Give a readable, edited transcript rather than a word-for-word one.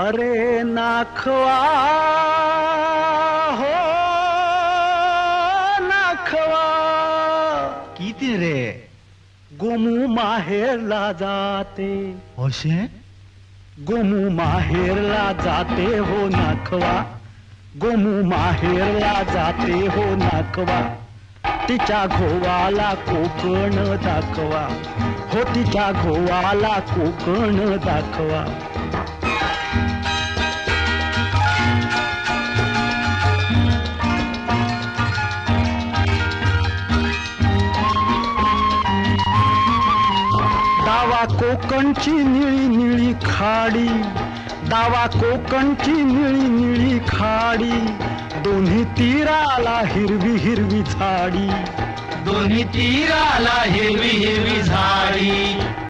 अरे नाखवा हो नाखवा किती रे गोमू माहेरला जाते अशे गोमू माहेरला जाते हो नाखवा गोमू माहेरला जाते हो नाखवा तिच्या घोवाला कोकण दाखवा हो तिच्या घोवाला कोकण दाखवा दावा कोकणची निळी निळी खाडी दावा कोकणची निळी निळी खाडी दोन्ही तीराला हिरवी हिरवी झाडी दोन्ही तीराला हिरवी हिरवी झाडी